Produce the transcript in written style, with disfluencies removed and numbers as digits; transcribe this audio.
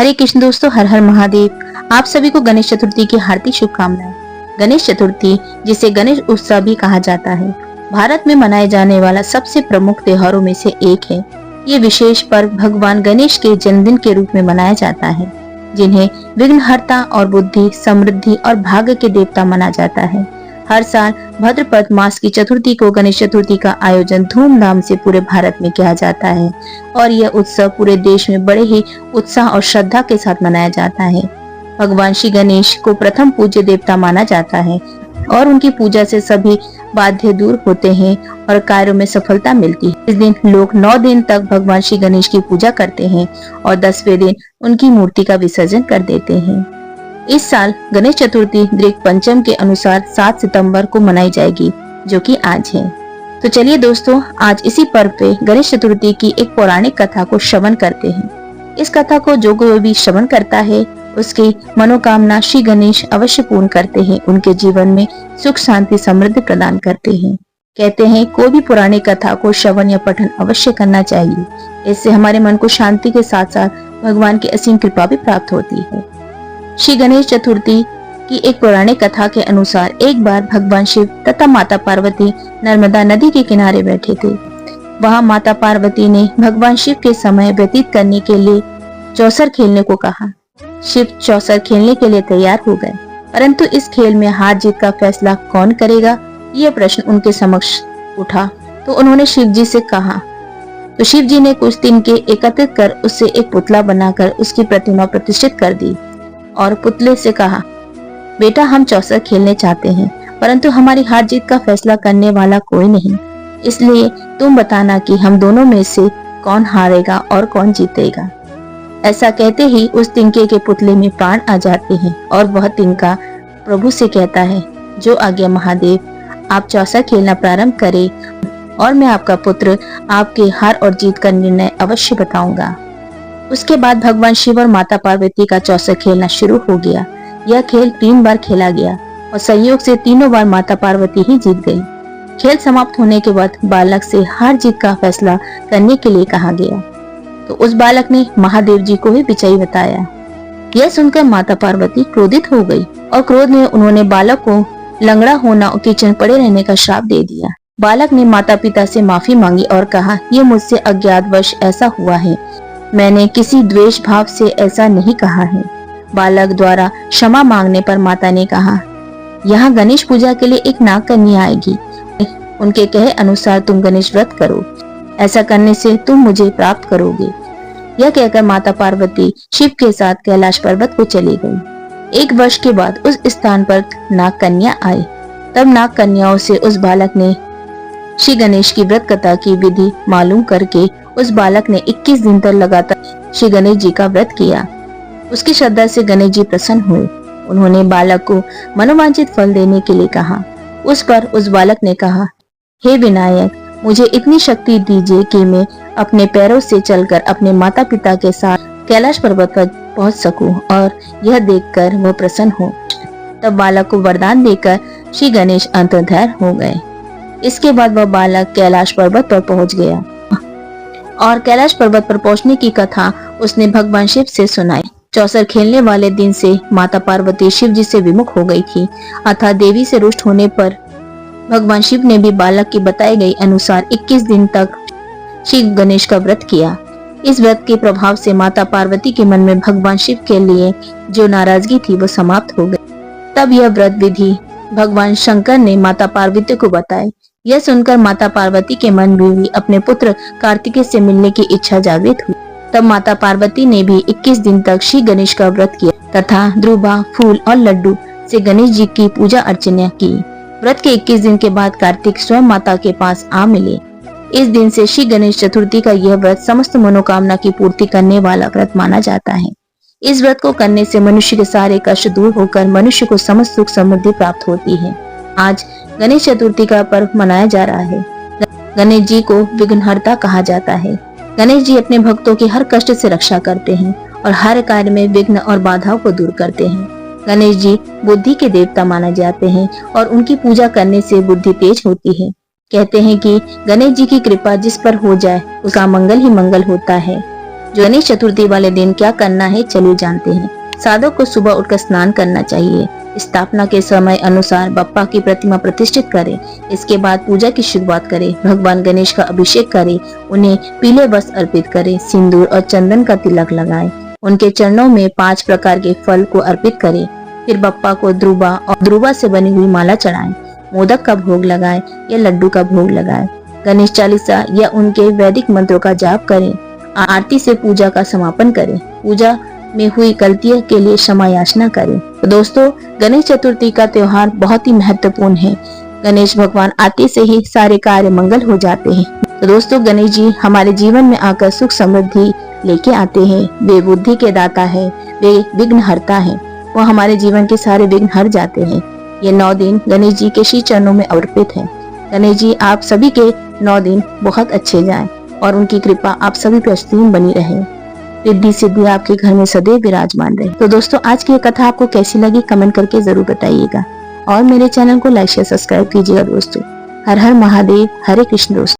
हरे कृष्ण दोस्तों, हर हर महादेव। आप सभी को गणेश चतुर्थी की हार्दिक शुभकामनाएं। गणेश चतुर्थी, जिसे गणेश उत्सव भी कहा जाता है, भारत में मनाए जाने वाला सबसे प्रमुख त्योहारों में से एक है। ये विशेष पर्व भगवान गणेश के जन्मदिन के रूप में मनाया जाता है, जिन्हें विघ्नहर्ता और बुद्धि, समृद्धि और भाग्य के देवता माना जाता है। हर साल भाद्रपद मास की चतुर्थी को गणेश चतुर्थी का आयोजन धूमधाम से पूरे भारत में किया जाता है और यह उत्सव पूरे देश में बड़े ही उत्साह और श्रद्धा के साथ मनाया जाता है। भगवान श्री गणेश को प्रथम पूज्य देवता माना जाता है और उनकी पूजा से सभी बाध्य दूर होते हैं और कार्यों में सफलता मिलती है। इस दिन लोग 9 दिन तक भगवान श्री गणेश की पूजा करते हैं और 10वें दिन उनकी मूर्ति का विसर्जन कर देते हैं। इस साल गणेश चतुर्थी दृक पंचम के अनुसार 7 सितंबर को मनाई जाएगी, जो कि आज है। तो चलिए दोस्तों, आज इसी पर्व पे गणेश चतुर्थी की एक पौराणिक कथा को श्रवण करते हैं। इस कथा को जो कोई भी श्रवण करता है, उसकी मनोकामना श्री गणेश अवश्य पूर्ण करते हैं, उनके जीवन में सुख शांति समृद्धि प्रदान करते हैं। कहते हैं कोई भी पुरानी कथा को श्रवण या पठन अवश्य करना चाहिए। इससे हमारे मन को शांति के साथ साथ भगवान की असीम कृपा भी प्राप्त होती है। श्री गणेश चतुर्थी की एक पौराणिक कथा के अनुसार एक बार भगवान शिव तथा माता पार्वती नर्मदा नदी के किनारे बैठे थे। वहां माता पार्वती ने भगवान शिव के समय व्यतीत करने के लिए चौसर खेलने को कहा। शिव चौसर खेलने के लिए तैयार हो गए, परंतु इस खेल में हार जीत का फैसला कौन करेगा, यह प्रश्न उनके समक्ष उठा। तो उन्होंने शिव जी से कहा। तो शिव जी ने कुछ तिनके एकत्रित कर उससे एक पुतला बनाकर उसकी प्रतिमा प्रतिष्ठित कर दी और पुतले से कहा, बेटा हम चौसर खेलने चाहते हैं, परंतु हमारी हार जीत का फैसला करने वाला कोई नहीं, इसलिए तुम बताना कि हम दोनों में से कौन हारेगा और कौन जीतेगा। ऐसा कहते ही उस तिनके के पुतले में प्राण आ जाते हैं और वह तिनका प्रभु से कहता है, जो आज्ञा महादेव, आप चौसर खेलना प्रारंभ करें और मैं आपका पुत्र आपके हार और जीत का निर्णय अवश्य बताऊंगा। उसके बाद भगवान शिव और माता पार्वती का चौसर खेलना शुरू हो गया। यह खेल 3 बार खेला गया और संयोग से तीनों बार माता पार्वती ही जीत गई। खेल समाप्त होने के बाद बालक से हार जीत का फैसला करने के लिए कहा गया, तो उस बालक ने महादेव जी को ही विजयी बताया। यह सुनकर माता पार्वती क्रोधित हो गई और क्रोध में उन्होंने बालक को लंगड़ा होना और किचन पड़े रहने का श्राप दे दिया। बालक ने माता पिता से माफी मांगी और कहा, यह मुझसे अज्ञातवश ऐसा हुआ है, मैंने किसी द्वेष भाव से ऐसा नहीं कहा है। बालक द्वारा क्षमा मांगने पर माता ने कहा, यहाँ गणेश पूजा के लिए एक नाग कन्या आएगी, उनके कहे अनुसार तुम गणेश व्रत करो, ऐसा करने से तुम मुझे प्राप्त करोगे। यह कहकर माता पार्वती शिव के साथ कैलाश पर्वत को चली गई। 1 वर्ष के बाद उस स्थान पर नाग कन्या आई। तब नाग कन्याओं से उस बालक ने श्री गणेश की व्रत कथा की विधि मालूम करके उस बालक ने 21 दिन तक लगातार श्री गणेश जी का व्रत किया। उसकी श्रद्धा से गणेश जी प्रसन्न हुए। उन्होंने बालक को मनोवांछित फल देने के लिए कहा। उस पर उस बालक ने कहा, हे विनायक, मुझे इतनी शक्ति दीजिए कि मैं अपने पैरों से चलकर अपने माता पिता के साथ कैलाश पर्वत पर पहुंच सकूं और यह देखकर वह प्रसन्न हो। तब बालक को वरदान देकर श्री गणेश अंतर्धान हो गए। इसके बाद वह बालक कैलाश पर्वत पर पहुंच गया और कैलाश पर्वत पर पहुंचने की कथा उसने भगवान शिव से सुनाई। चौसर खेलने वाले दिन से माता पार्वती शिव जी से विमुख हो गई थी, अतः देवी से रुष्ट होने पर भगवान शिव ने भी बालक की बताई गई अनुसार 21 दिन तक श्री गणेश का व्रत किया। इस व्रत के प्रभाव से माता पार्वती के मन में भगवान शिव के लिए जो नाराजगी थी वो समाप्त हो गई। तब यह व्रत विधि भगवान शंकर ने माता पार्वती को बताई। यह सुनकर माता पार्वती के मन में भी अपने पुत्र कार्तिकेय से मिलने की इच्छा जागृत हुई। तब माता पार्वती ने भी 21 दिन तक श्री गणेश का व्रत किया तथा ध्रुवा, फूल और लड्डू से गणेश जी की पूजा अर्चना की। व्रत के 21 दिन के बाद कार्तिक स्वयं माता के पास आ मिले। इस दिन से श्री गणेश चतुर्थी का यह व्रत समस्त मनोकामना की पूर्ति करने वाला व्रत माना जाता है। इस व्रत को करने से मनुष्य के सारे कष्ट दूर होकर मनुष्य को समस्त सुख समृद्धि प्राप्त होती है। आज गणेश चतुर्थी का पर्व मनाया जा रहा है। गणेश जी को विघ्नहर्ता कहा जाता है। गणेश जी अपने भक्तों की हर कष्ट से रक्षा करते हैं और हर कार्य में विघ्न और बाधाओं को दूर करते हैं। गणेश जी बुद्धि के देवता माने जाते हैं और उनकी पूजा करने से बुद्धि तेज होती है। कहते हैं कि गणेश जी की कृपा जिस पर हो जाए उसका मंगल ही मंगल होता है। जो गणेश चतुर्थी वाले दिन क्या करना है चलिए जानते हैं। साधक को सुबह उठकर स्नान करना चाहिए। स्थापना के समय अनुसार बप्पा की प्रतिमा प्रतिष्ठित करें। इसके बाद पूजा की शुरुआत करें। भगवान गणेश का अभिषेक करें। उन्हें पीले वस्त्र अर्पित करें। सिंदूर और चंदन का तिलक लगाएं। उनके चरणों में 5 प्रकार के फल को अर्पित करें। फिर बप्पा को ध्रुवा और ध्रुवा से बनी हुई माला चढ़ाएं। मोदक का भोग लगाएं या लड्डू का भोग लगाएं। गणेश चालीसा या उनके वैदिक मंत्रों का जाप करें। आरती से पूजा का समापन करें। पूजा में हुई गलतियों के लिए क्षमा याचना करें। तो दोस्तों, गणेश चतुर्थी का त्योहार बहुत ही महत्वपूर्ण है। गणेश भगवान आते से ही सारे कार्य मंगल हो जाते हैं। तो दोस्तों, गणेश जी हमारे जीवन में आकर सुख समृद्धि लेके आते हैं। वे बुद्धि के दाता है, वे विघ्न हरता है। वो हमारे जीवन के सारे विघ्न हर जाते हैं। ये 9 दिन गणेश जी के श्री चरणों में अर्पित है। गणेश जी आप सभी के 9 दिन बहुत अच्छे जाएं और उनकी कृपा आप सभी पर असीम बनी रहे। रिद्धि सिद्धि आपके घर में सदैव विराजमान रहे। तो दोस्तों, आज की ये कथा आपको कैसी लगी कमेंट करके जरूर बताइएगा और मेरे चैनल को लाइक शेयर सब्सक्राइब कीजिएगा दोस्तों। हर हर महादेव, हरे कृष्ण दोस्तों।